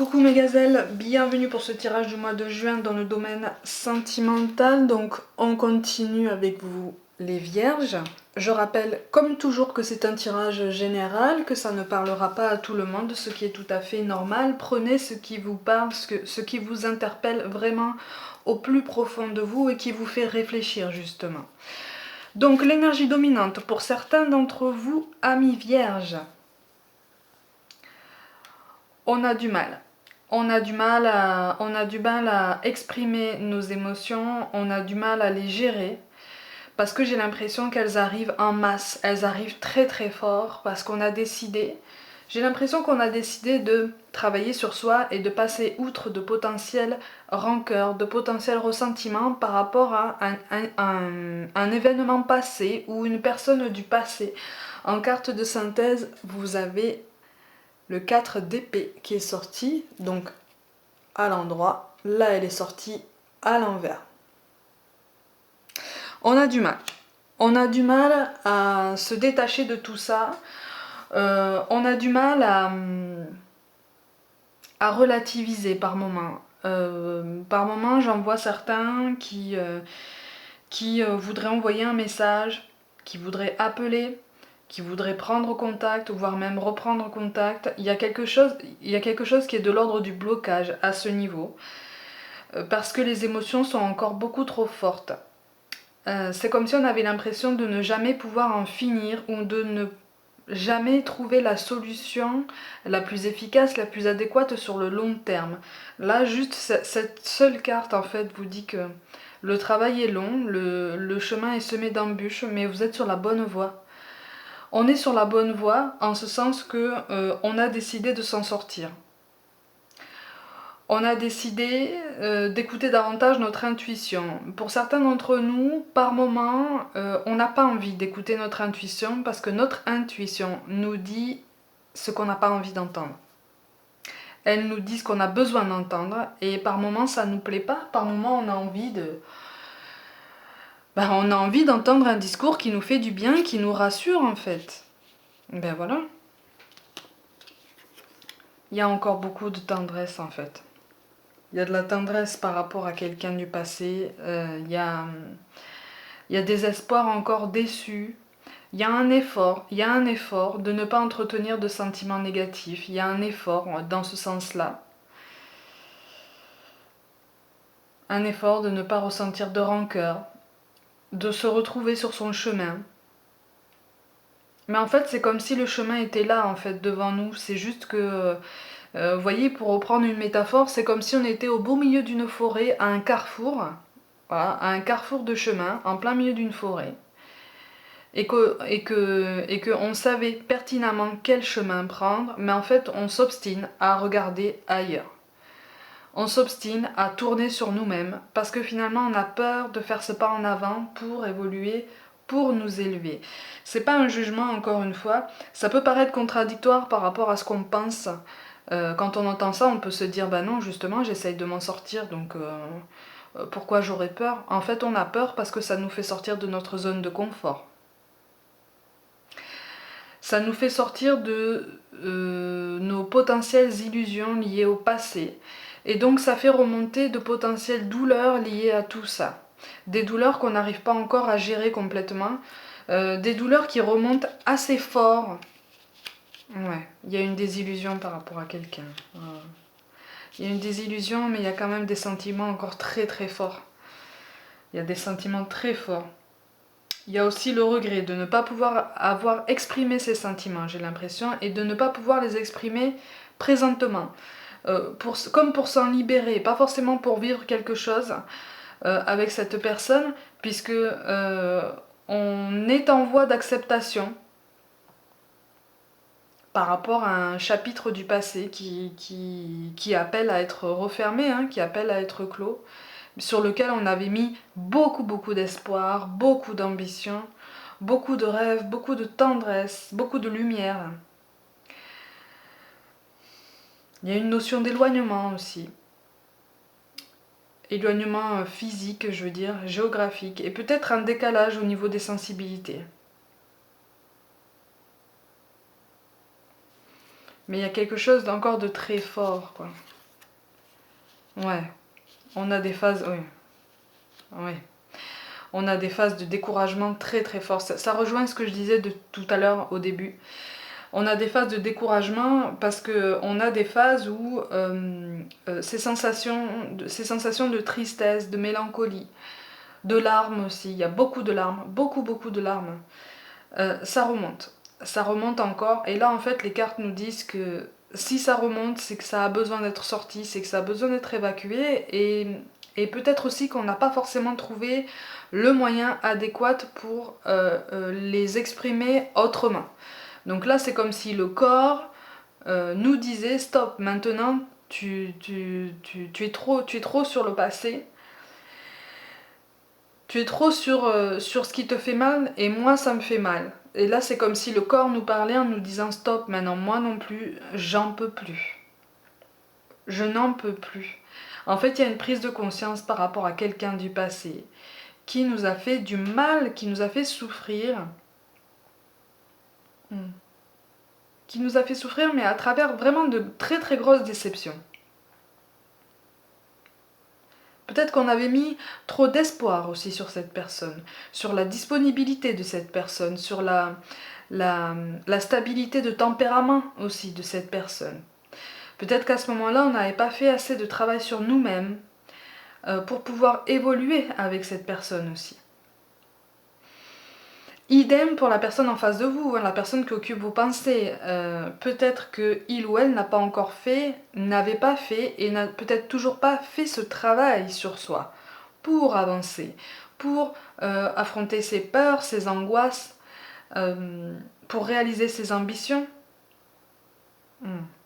Coucou mes gazelles, bienvenue pour ce tirage du mois de juin dans le domaine sentimental. Donc on continue avec vous les vierges. Je rappelle comme toujours que c'est un tirage général, que ça ne parlera pas à tout le monde, ce qui est tout à fait normal. Prenez ce qui vous parle, ce qui vous interpelle vraiment au plus profond de vous et qui vous fait réfléchir justement. Donc l'énergie dominante pour certains d'entre vous, amis vierges. On a du mal. On a du mal à exprimer nos émotions, on a du mal à les gérer. Parce que j'ai l'impression qu'elles arrivent en masse, elles arrivent très très fort parce qu'on a décidé, j'ai l'impression qu'on a décidé de travailler sur soi et de passer outre de potentiels rancœurs, de potentiels ressentiments par rapport à un événement passé ou une personne du passé. En carte de synthèse, vous avez le 4 d'épée qui est sorti, donc à l'endroit. Là, elle est sortie à l'envers. On a du mal. On a du mal à se détacher de tout ça. On a du mal à relativiser par moment. Par moment, j'en vois certains qui voudraient envoyer un message, qui voudraient appeler, qui voudraient prendre contact, voire même reprendre contact. Il y a quelque chose qui est de l'ordre du blocage à ce niveau, parce que les émotions sont encore beaucoup trop fortes. C'est comme si on avait l'impression de ne jamais pouvoir en finir ou de ne jamais trouver la solution la plus efficace, la plus adéquate sur le long terme. Là, juste cette seule carte en fait vous dit que le travail est long, le chemin est semé d'embûches, mais vous êtes sur la bonne voie. On est sur la bonne voie en ce sens que on a décidé de s'en sortir. On a décidé d'écouter davantage notre intuition. Pour certains d'entre nous, par moment, on n'a pas envie d'écouter notre intuition parce que notre intuition nous dit ce qu'on n'a pas envie d'entendre. Elle nous dit ce qu'on a besoin d'entendre et par moment ça ne nous plaît pas, par moment on a envie d'entendre un discours qui nous fait du bien, qui nous rassure en fait. Ben voilà. Il y a encore beaucoup de tendresse en fait. Il y a de la tendresse par rapport à quelqu'un du passé, il y a des espoirs encore déçus, il y a un effort de ne pas entretenir de sentiments négatifs, il y a un effort dans ce sens-là. Un effort de ne pas ressentir de rancœur, de se retrouver sur son chemin. Mais en fait, c'est comme si le chemin était là, en fait, devant nous. C'est juste que, vous voyez, pour reprendre une métaphore, c'est comme si on était au beau milieu d'une forêt, à un carrefour, voilà, à un carrefour de chemin, en plein milieu d'une forêt. Et qu'on savait pertinemment quel chemin prendre, mais en fait, on s'obstine à regarder ailleurs. On s'obstine à tourner sur nous-mêmes parce que finalement on a peur de faire ce pas en avant pour évoluer, pour nous élever. C'est pas un jugement encore une fois, ça peut paraître contradictoire par rapport à ce qu'on pense. Quand on entend ça, on peut se dire bah non justement j'essaye de m'en sortir donc pourquoi j'aurais peur? En fait on a peur parce que ça nous fait sortir de notre zone de confort. Ça nous fait sortir de nos potentielles illusions liées au passé. Et donc ça fait remonter de potentielles douleurs liées à tout ça. Des douleurs qu'on n'arrive pas encore à gérer complètement. Des douleurs qui remontent assez fort. Ouais, il y a une désillusion par rapport à quelqu'un. Il y a une désillusion, mais il y a quand même des sentiments encore très très forts. Il y a des sentiments très forts. Il y a aussi le regret de ne pas pouvoir avoir exprimé ses sentiments, j'ai l'impression, et de ne pas pouvoir les exprimer présentement. Comme pour s'en libérer, pas forcément pour vivre quelque chose avec cette personne, puisque on est en voie d'acceptation par rapport à un chapitre du passé qui appelle à être refermé, hein, qui appelle à être clos, sur lequel on avait mis beaucoup d'espoir, beaucoup d'ambition, beaucoup de rêves, beaucoup de tendresse, beaucoup de lumière. Il y a une notion d'éloignement aussi. Éloignement physique, je veux dire, géographique, et peut-être un décalage au niveau des sensibilités. Mais il y a quelque chose d'encore de très fort, quoi. Ouais, on a des phases, oui, oui. On a des phases de découragement très très fortes. Ça rejoint ce que je disais de tout à l'heure au début. On a des phases de découragement parce qu'on a des phases où ces sensations de tristesse, de mélancolie, de larmes aussi, il y a beaucoup de larmes, beaucoup de larmes, ça remonte. Ça remonte encore. Et là, en fait, les cartes nous disent que si ça remonte, c'est que ça a besoin d'être sorti, c'est que ça a besoin d'être évacué. Et peut-être aussi qu'on n'a pas forcément trouvé le moyen adéquat pour les exprimer autrement. Donc là, c'est comme si le corps nous disait stop, maintenant tu es trop sur le passé, tu es trop sur ce qui te fait mal et moi ça me fait mal. Et là, c'est comme si le corps nous parlait en nous disant stop, maintenant moi non plus, j'en peux plus. Je n'en peux plus. En fait, il y a une prise de conscience par rapport à quelqu'un du passé qui nous a fait du mal, qui nous a fait souffrir. Qui nous a fait souffrir, mais à travers vraiment de très très grosses déceptions. Peut-être qu'on avait mis trop d'espoir aussi sur cette personne, sur la disponibilité de cette personne, sur la stabilité de tempérament aussi de cette personne. Peut-être qu'à ce moment-là, on n'avait pas fait assez de travail sur nous-mêmes pour pouvoir évoluer avec cette personne aussi. Idem pour la personne en face de vous, la personne qui occupe vos pensées. Peut-être que il ou elle n'a pas encore fait, n'avait pas fait et n'a peut-être toujours pas fait ce travail sur soi pour avancer, pour affronter ses peurs, ses angoisses, pour réaliser ses ambitions.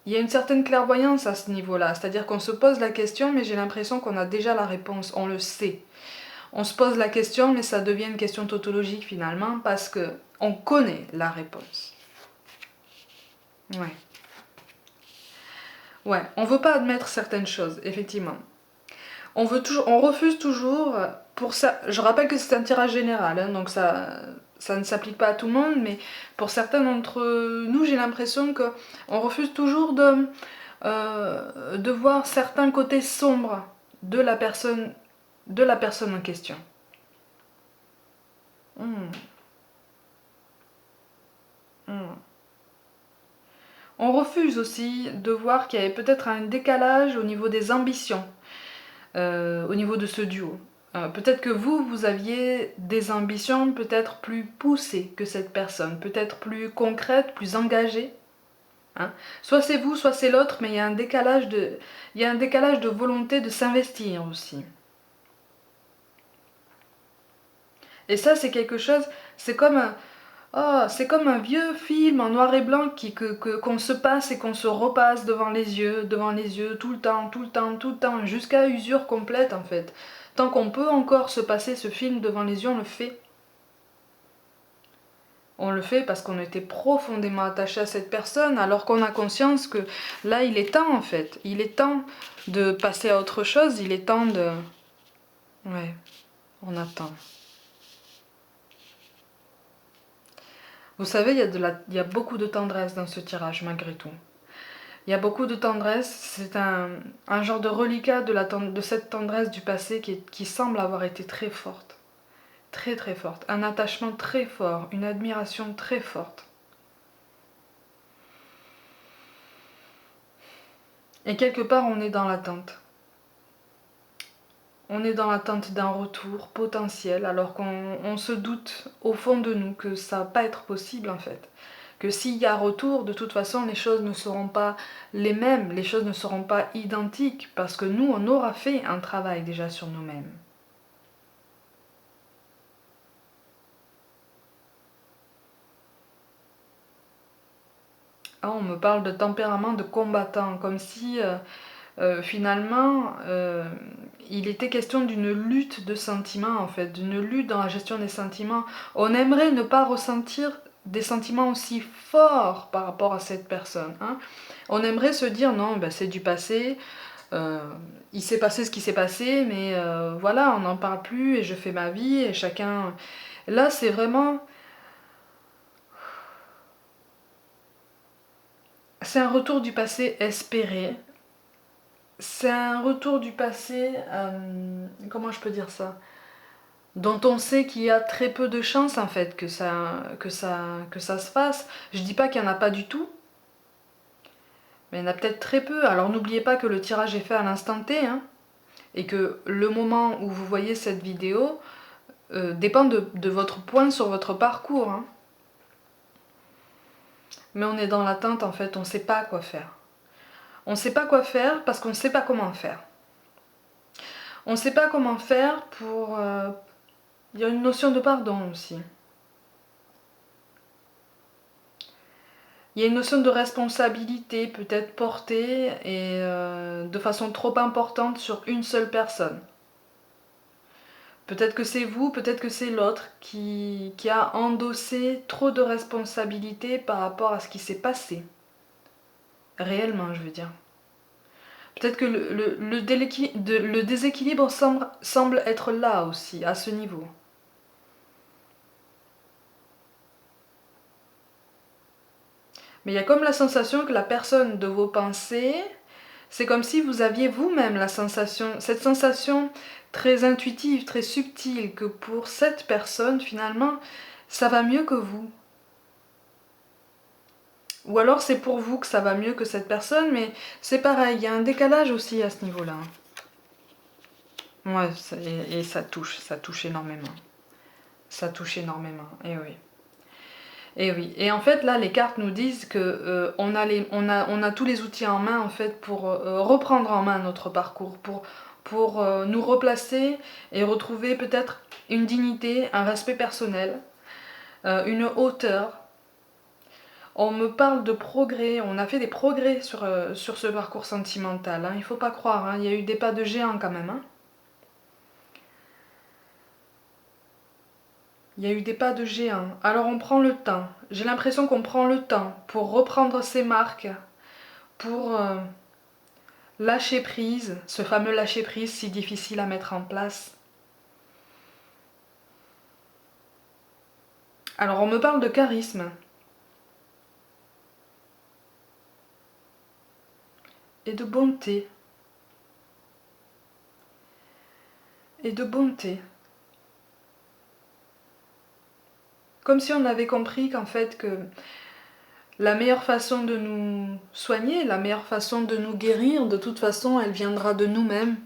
Il y a une certaine clairvoyance à ce niveau-là, c'est-à-dire qu'on se pose la question, mais j'ai l'impression qu'on a déjà la réponse, on le sait. On se pose la question, mais ça devient une question tautologique finalement, parce que on connaît la réponse. Ouais. Ouais, on veut pas admettre certaines choses, effectivement. On refuse toujours, pour ça, je rappelle que c'est un tirage général, hein, donc ça ne s'applique pas à tout le monde, mais pour certains d'entre nous, j'ai l'impression que on refuse toujours de voir certains côtés sombres de la personne en question. Hmm. Hmm. On refuse aussi de voir qu'il y avait peut-être un décalage au niveau des ambitions, au niveau de ce duo. Peut-être que vous aviez des ambitions peut-être plus poussées que cette personne, peut-être plus concrètes, plus engagées. Hein. Soit c'est vous, soit c'est l'autre, mais il y a un décalage de volonté de s'investir aussi. Et ça, c'est quelque chose, c'est comme c'est comme un vieux film en noir et blanc qu'on se passe et qu'on se repasse devant les yeux, tout le temps, tout le temps, tout le temps, jusqu'à usure complète en fait. Tant qu'on peut encore se passer ce film devant les yeux, on le fait. On le fait parce qu'on était profondément attaché à cette personne, alors qu'on a conscience que là, il est temps en fait. Il est temps de passer à autre chose, il est temps de... Ouais, on attend. Vous savez, il y a beaucoup de tendresse dans ce tirage malgré tout. Il y a beaucoup de tendresse, c'est un genre de reliquat de cette tendresse du passé qui semble avoir été très forte. Très très forte. Un attachement très fort, une admiration très forte. Et quelque part, on est dans l'attente. On est dans l'attente d'un retour potentiel, alors qu'on se doute au fond de nous que ça va pas être possible en fait. Que s'il y a retour, de toute façon, les choses ne seront pas les mêmes, les choses ne seront pas identiques, parce que nous, on aura fait un travail déjà sur nous-mêmes. Ah, on me parle de tempérament de combattant, comme si finalement il était question d'une lutte de sentiments en fait, d'une lutte dans la gestion des sentiments. On aimerait ne pas ressentir des sentiments aussi forts par rapport à cette personne. Hein. On aimerait se dire non, ben, c'est du passé, euh, il s'est passé ce qui s'est passé, mais voilà, on n'en parle plus et je fais ma vie et chacun... Là, c'est vraiment... C'est un retour du passé espéré, c'est un retour du passé, comment je peux dire ça, dont on sait qu'il y a très peu de chances en fait que ça se fasse. Je dis pas qu'il n'y en a pas du tout, mais il y en a peut-être très peu. Alors n'oubliez pas que le tirage est fait à l'instant T, hein, et que le moment où vous voyez cette vidéo dépend de votre point sur votre parcours. Hein. Mais on est dans l'attente en fait, on ne sait pas quoi faire. On ne sait pas quoi faire parce qu'on ne sait pas comment faire. On ne sait pas comment faire pour... Il y a une notion de pardon aussi. Il y a une notion de responsabilité peut-être portée et de façon trop importante sur une seule personne. Peut-être que c'est vous, peut-être que c'est l'autre qui a endossé trop de responsabilités par rapport à ce qui s'est passé. Réellement, je veux dire. Peut-être que le déséquilibre semble être là aussi, à ce niveau. Mais il y a comme la sensation que la personne de vos pensées, c'est comme si vous aviez vous-même la sensation, cette sensation très intuitive, très subtile, que pour cette personne, finalement, ça va mieux que vous. Ou alors c'est pour vous que ça va mieux que cette personne, mais c'est pareil, il y a un décalage aussi à ce niveau-là. Ouais, et ça touche énormément. Ça touche énormément, et oui. Et oui, et en fait là les cartes nous disent que on a tous les outils en main en fait pour reprendre en main notre parcours, pour nous replacer et retrouver peut-être une dignité, un respect personnel, une hauteur. On me parle de progrès, on a fait des progrès sur ce parcours sentimental, hein, il faut pas croire, hein, il y a eu des pas de géant quand même. Hein. Il y a eu des pas de géant. Alors on prend le temps. J'ai l'impression qu'on prend le temps pour reprendre ses marques, pour lâcher prise, ce fameux lâcher prise si difficile à mettre en place. Alors on me parle de charisme. Et de bonté. Et de bonté. Comme si on avait compris qu'en fait que la meilleure façon de nous soigner, la meilleure façon de nous guérir, de toute façon, elle viendra de nous-mêmes.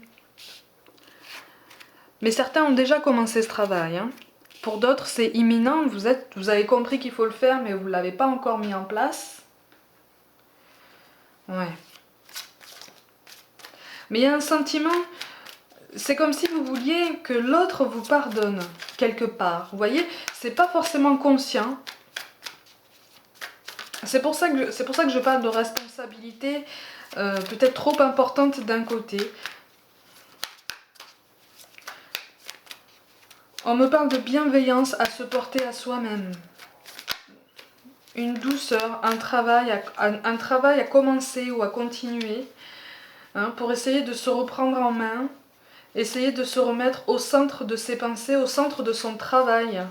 Mais certains ont déjà commencé ce travail. Hein. Pour d'autres, c'est imminent. Vous avez compris qu'il faut le faire, mais vous ne l'avez pas encore mis en place. Ouais. Mais il y a un sentiment, c'est comme si vous vouliez que l'autre vous pardonne, quelque part. Vous voyez, c'est pas forcément conscient. C'est pour ça que je parle de responsabilité peut-être trop importante d'un côté. On me parle de bienveillance à se porter à soi-même. Une douceur, un travail à commencer ou à continuer hein, pour essayer de se reprendre en main, essayer de se remettre au centre de ses pensées, au centre de son travail.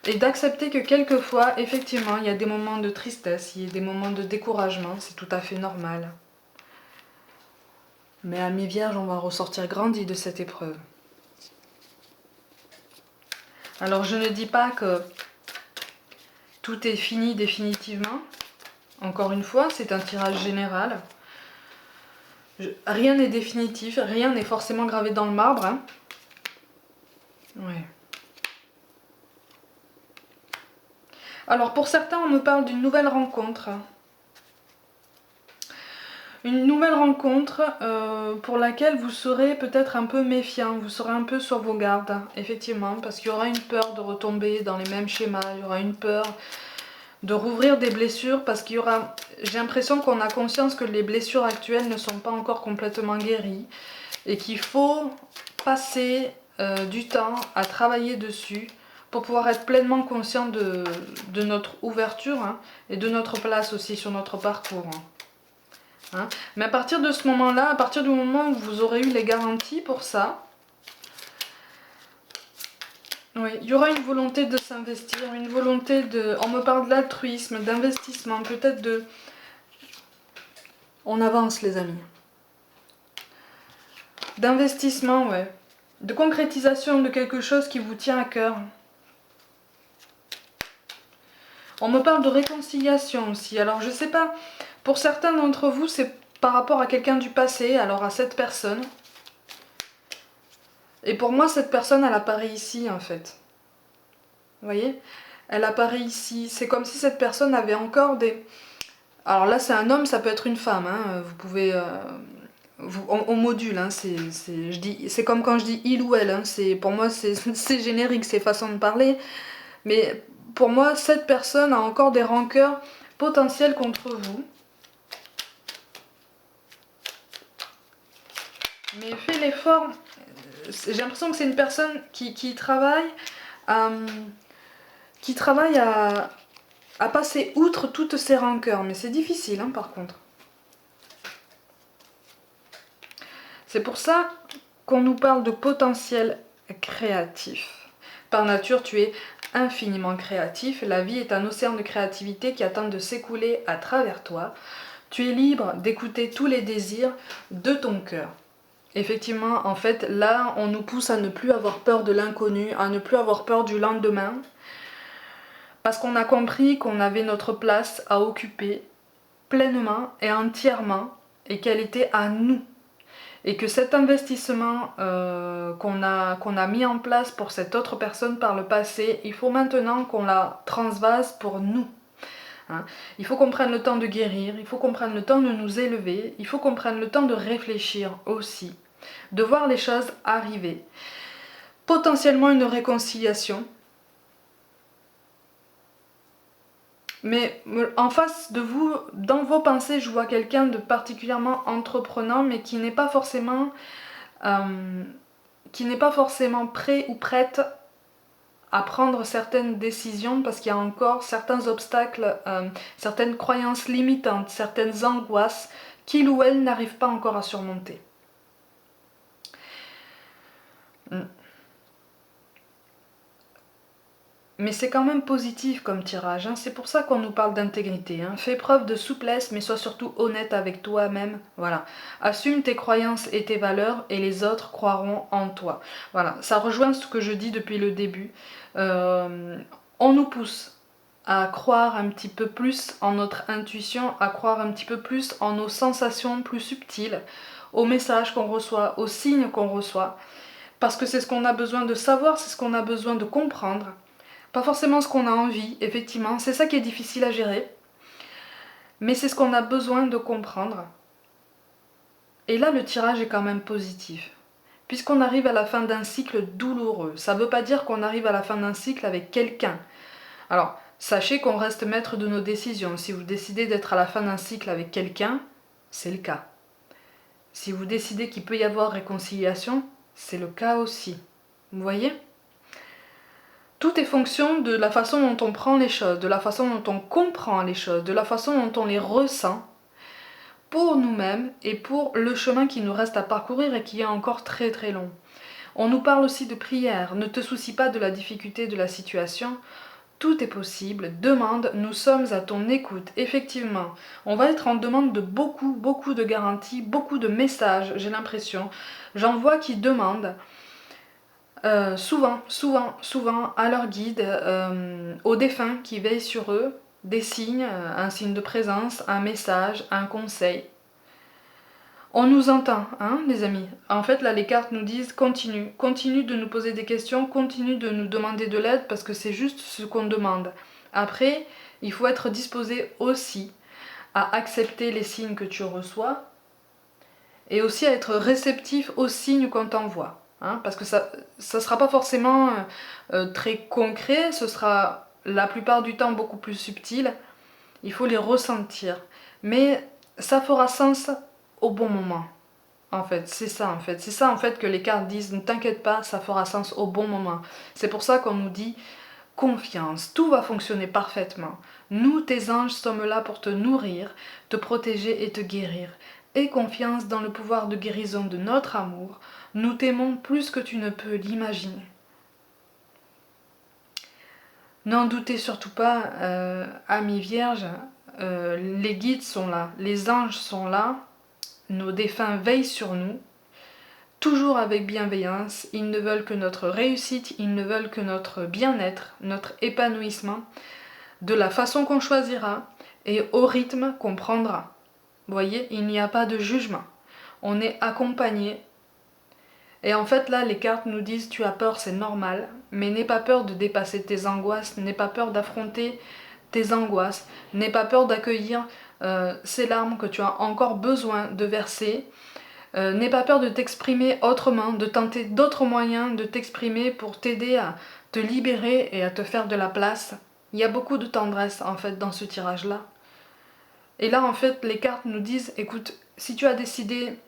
Et d'accepter que quelquefois, effectivement, il y a des moments de tristesse, il y a des moments de découragement, c'est tout à fait normal. Mais amis vierges, on va ressortir grandi de cette épreuve. Alors je ne dis pas que tout est fini définitivement. Encore une fois, c'est un tirage général. Rien n'est définitif, rien n'est forcément gravé dans le marbre. Hein. Ouais. Alors pour certains, on me parle d'une nouvelle rencontre. Une nouvelle rencontre pour laquelle vous serez peut-être un peu méfiant, vous serez un peu sur vos gardes, effectivement, parce qu'il y aura une peur de retomber dans les mêmes schémas, il y aura une peur de rouvrir des blessures, parce qu'il y aura... J'ai l'impression qu'on a conscience que les blessures actuelles ne sont pas encore complètement guéries, et qu'il faut passer du temps à travailler dessus, pour pouvoir être pleinement conscient de notre ouverture, hein, et de notre place aussi sur notre parcours. Hein. Mais à partir de ce moment-là, à partir du moment où vous aurez eu les garanties pour ça, oui, il y aura une volonté de s'investir, une volonté de... On me parle de l'altruisme, d'investissement, peut-être de... On avance les amis. d'investissement, ouais. De concrétisation de quelque chose qui vous tient à cœur. On me parle de réconciliation aussi. Alors je sais pas, pour certains d'entre vous, c'est par rapport à quelqu'un du passé, alors à cette personne. Et pour moi, cette personne, elle apparaît ici, en fait. Vous voyez? Elle apparaît ici. C'est comme si cette personne avait encore des... Alors là, c'est un homme, ça peut être une femme. Hein. Vous pouvez... on module. Hein. C'est comme quand je dis il ou elle. Hein. Pour moi, c'est générique, c'est façon de parler. Mais pour moi, cette personne a encore des rancœurs potentielles contre vous. Mais fais l'effort. J'ai l'impression que c'est une personne qui travaille à passer outre toutes ces rancœurs. Mais c'est difficile, hein, par contre. C'est pour ça qu'on nous parle de potentiel créatif. Par nature, tu es infiniment créatif. La vie est un océan de créativité qui attend de s'écouler à travers toi. Tu es libre d'écouter tous les désirs de ton cœur. Effectivement, en fait, là, on nous pousse à ne plus avoir peur de l'inconnu, à ne plus avoir peur du lendemain, parce qu'on a compris qu'on avait notre place à occuper pleinement et entièrement, et qu'elle était à nous. Et que cet investissement qu'on a mis en place pour cette autre personne par le passé, il faut maintenant qu'on la transvase pour nous. Hein. Il faut qu'on prenne le temps de guérir, il faut qu'on prenne le temps de nous élever, il faut qu'on prenne le temps de réfléchir aussi, de voir les choses arriver. Potentiellement une réconciliation. Mais en face de vous, dans vos pensées, je vois quelqu'un de particulièrement entreprenant, mais qui n'est pas forcément prêt ou prête à prendre certaines décisions parce qu'il y a encore certains obstacles, certaines croyances limitantes, certaines angoisses qu'il ou elle n'arrive pas encore à surmonter. Mais c'est quand même positif comme tirage, hein. C'est pour ça qu'on nous parle d'intégrité. Hein. Fais preuve de souplesse, mais sois surtout honnête avec toi-même. Voilà. Assume tes croyances et tes valeurs, et les autres croiront en toi. Voilà. Ça rejoint ce que je dis depuis le début. On nous pousse à croire un petit peu plus en notre intuition, à croire un petit peu plus en nos sensations plus subtiles, aux messages qu'on reçoit, aux signes qu'on reçoit. Parce que c'est ce qu'on a besoin de savoir, c'est ce qu'on a besoin de comprendre. Pas forcément ce qu'on a envie, effectivement, c'est ça qui est difficile à gérer, mais c'est ce qu'on a besoin de comprendre. Et là, le tirage est quand même positif, puisqu'on arrive à la fin d'un cycle douloureux. Ça ne veut pas dire qu'on arrive à la fin d'un cycle avec quelqu'un. Alors, sachez qu'on reste maître de nos décisions. Si vous décidez d'être à la fin d'un cycle avec quelqu'un, c'est le cas. Si vous décidez qu'il peut y avoir réconciliation, c'est le cas aussi. Vous voyez ? Tout est fonction de la façon dont on prend les choses, de la façon dont on comprend les choses, de la façon dont on les ressent pour nous-mêmes et pour le chemin qui nous reste à parcourir et qui est encore très très long. On nous parle aussi de prière. Ne te soucie pas de la difficulté de la situation. Tout est possible. Demande, nous sommes à ton écoute. Effectivement, on va être en demande de beaucoup de garanties, beaucoup de messages, j'ai l'impression. J'en vois qui demandent souvent à leur guide, aux défunts qui veillent sur eux, des signes, un signe de présence, un message, un conseil. On nous entend, hein, les amis. En fait, là, les cartes nous disent continue de nous poser des questions, continue de nous demander de l'aide parce que c'est juste ce qu'on demande. Après, il faut être disposé aussi à accepter les signes que tu reçois et aussi à être réceptif aux signes qu'on t'envoie. Hein, parce que ça ne sera pas forcément très concret, ce sera la plupart du temps beaucoup plus subtil. Il faut les ressentir. Mais ça fera sens au bon moment. En fait, c'est ça en fait. C'est ça en fait que les cartes disent, ne t'inquiète pas, ça fera sens au bon moment. C'est pour ça qu'on nous dit confiance, tout va fonctionner parfaitement. Nous, tes anges, sommes là pour te nourrir, te protéger et te guérir. Aie confiance dans le pouvoir de guérison de notre amour. Nous t'aimons plus que tu ne peux l'imaginer. N'en doutez surtout pas, amis vierges, les guides sont là, les anges sont là, nos défunts veillent sur nous. toujours avec bienveillance, ils ne veulent que notre réussite, ils ne veulent que notre bien-être, notre épanouissement, de la façon qu'on choisira et au rythme qu'on prendra. Vous voyez, il n'y a pas de jugement. On est accompagné. Et en fait, là, les cartes nous disent, tu as peur, c'est normal, mais n'aie pas peur de dépasser tes angoisses, n'aie pas peur d'affronter tes angoisses, n'aie pas peur d'accueillir ces larmes que tu as encore besoin de verser. N'aie pas peur de t'exprimer autrement, de tenter d'autres moyens de t'exprimer pour t'aider à te libérer et à te faire de la place. Il y a beaucoup de tendresse en fait dans ce tirage-là. Et là en fait les cartes nous disent, écoute, si tu as décidé,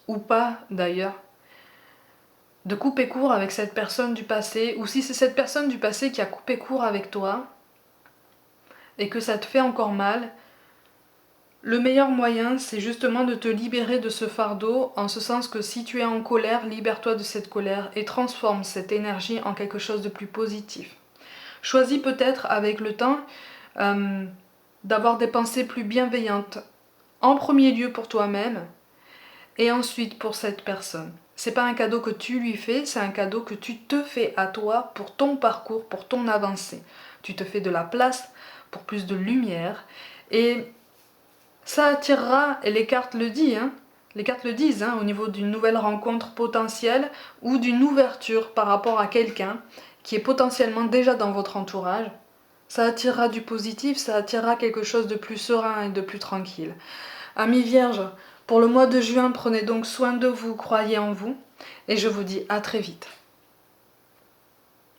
ou pas d'ailleurs, de couper court avec cette personne du passé, ou si c'est cette personne du passé qui a coupé court avec toi, et que ça te fait encore mal, le meilleur moyen, c'est justement de te libérer de ce fardeau, en ce sens que si tu es en colère, libère-toi de cette colère et transforme cette énergie en quelque chose de plus positif. Choisis peut-être avec le temps d'avoir des pensées plus bienveillantes, en premier lieu pour toi-même et ensuite pour cette personne. C'est pas un cadeau que tu lui fais, c'est un cadeau que tu te fais à toi pour ton parcours, pour ton avancée. Tu te fais de la place pour plus de lumière et ça attirera, et les cartes le disent, au niveau d'une nouvelle rencontre potentielle ou d'une ouverture par rapport à quelqu'un qui est potentiellement déjà dans votre entourage. Ça attirera du positif, ça attirera quelque chose de plus serein et de plus tranquille. Amis vierges, pour le mois de juin, prenez donc soin de vous, croyez en vous, et je vous dis à très vite.